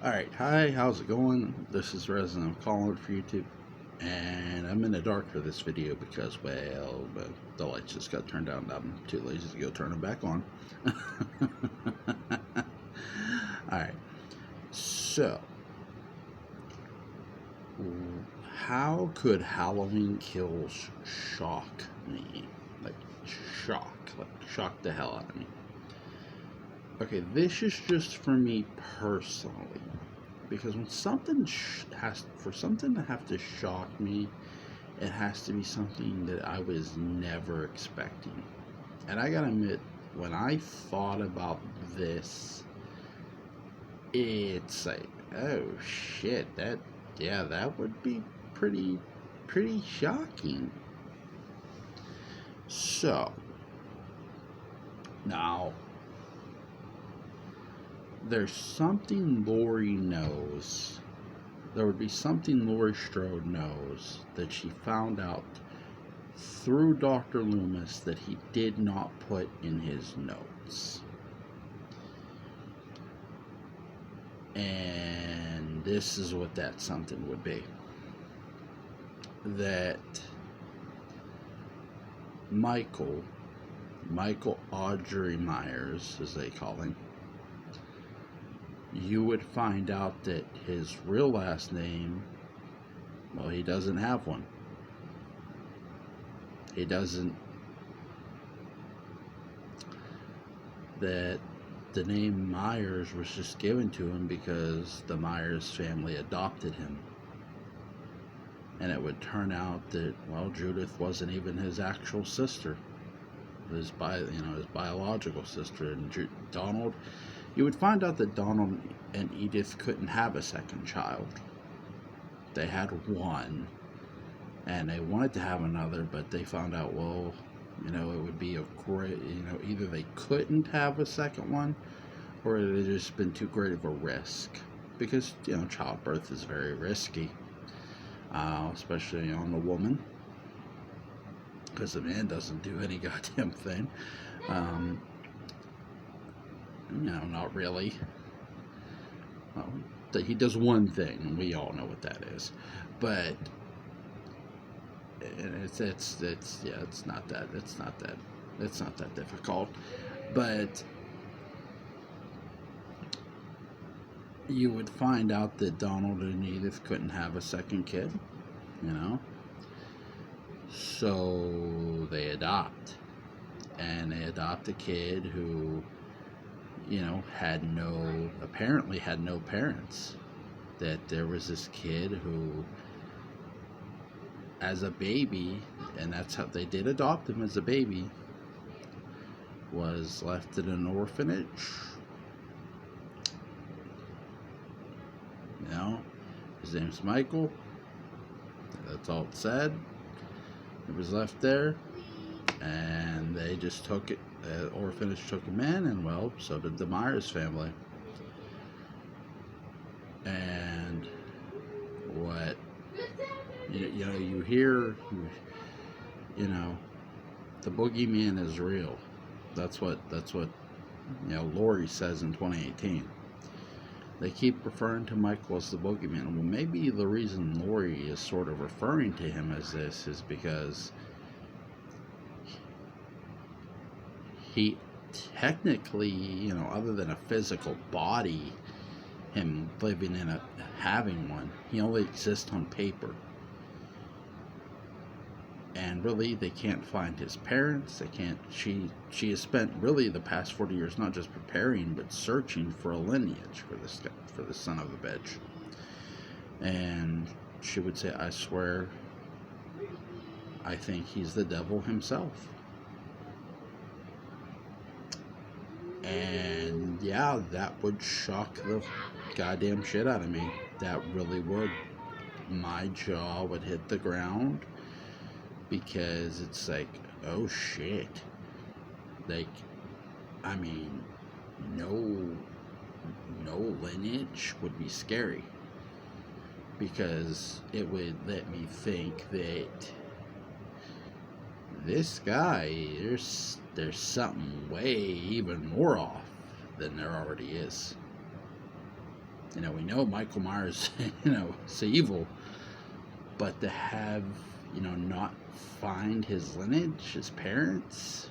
Alright, hi, how's it going? This is Resin. I'm calling for YouTube. And I'm in the dark for this video because, well, the lights just got turned down. I'm too lazy to go turn them back on. Alright, so, how could Halloween Kills shock me? Like, shock the hell out of me. Okay, this is just for me personally. Because when something for something to have to shock me, it has to be something that I was never expecting. And I gotta admit, when I thought about this, it's like, oh shit, that would be pretty shocking. So now there's something Laurie knows. There would be something Laurie Strode knows that she found out through Dr. Loomis that he did not put in his notes. And this is what that something would be. That Michael Audrey Myers, as they call him, you would find out that his real last name, well, he doesn't have one. He doesn't. That the name Myers was just given to him because the Myers family adopted him. And it would turn out that, well, Judith wasn't even his actual sister. His biological sister. And Donald, you would find out that Donald and Edith couldn't have a second child. They had one, and they wanted to have another, but they found out, well, it would be a great, either they couldn't have a second one, or it had just been too great of a risk. Because, childbirth is very risky, especially on a woman, because the man doesn't do any goddamn thing. Not really. He does one thing, and we all know what that is. But it's not that difficult. But you would find out that Donald and Edith couldn't have a second kid, so they adopt, and they adopt a kid who, apparently had no parents. That there was this kid who, as a baby, and that's how they did adopt him as a baby, was left in an orphanage. His name's Michael. That's all it said. It was left there, and they just took it. The orphanage took him in, and well, so did the Myers family. And what you hear, the boogeyman is real. That's what Laurie says in 2018. They keep referring to Michael as the boogeyman. Well, maybe the reason Laurie is sort of referring to him as this is because he technically, other than a physical body, him living in having one, he only exists on paper. And really, they can't find his parents. They can't. She has spent really the past 40 years not just preparing but searching for a lineage for this guy, for the son of a bitch. And she would say, "I swear, I think he's the devil himself." And yeah, that would shock the goddamn shit out of me. That really would. My jaw would hit the ground. Because it's like, oh shit. Like, I mean, no lineage would be scary. Because it would let me think that this guy, there's something way even more off than there already is. You know, we know Michael Myers, is evil, but to have, not find his lineage, his parents,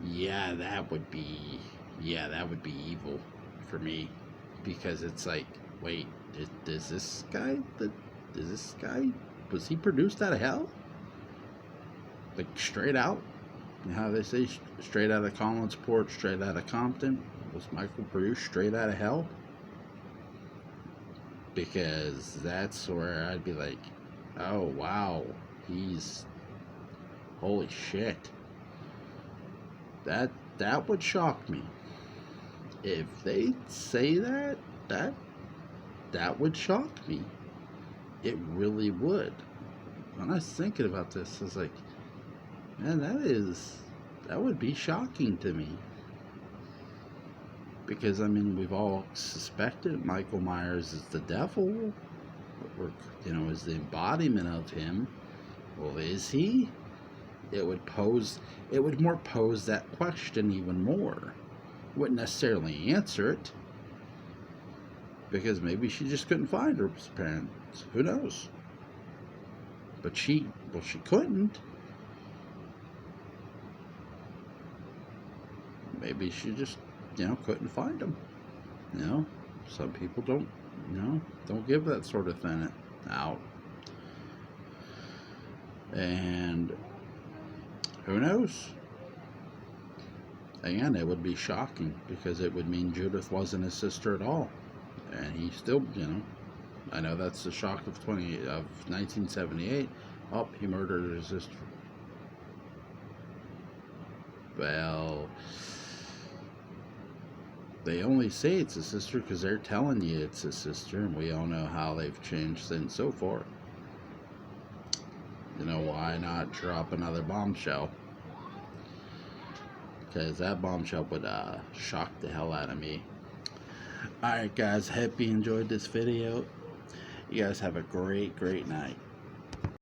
yeah, that would be evil for me, because it's like, wait, is this guy was he produced out of hell? Like straight out? You know how they say straight out of Collinsport, straight out of Compton? Was Michael produced straight out of hell? Because that's where I'd be like, oh wow, he's, holy shit. That would shock me. If they say that would shock me. It really would. When I was thinking about this, I was like, man, that would be shocking to me. Because, I mean, we've all suspected Michael Myers is the devil, or, is the embodiment of him. Well, is he? It would more pose that question even more. Wouldn't necessarily answer it, because maybe she just couldn't find her parents. Who knows? But she couldn't. Maybe she just, couldn't find them. Some people don't give that sort of thing out. And who knows? Again, it would be shocking, because it would mean Judith wasn't his sister at all. And he still, I know that's the shock of 1978. Oh, he murdered his sister. Well, they only say it's a sister because they're telling you it's a sister, and we all know how they've changed things so far. Why not drop another bombshell? Because that bombshell would shock the hell out of me. Alright guys, hope you enjoyed this video. You guys have a great night.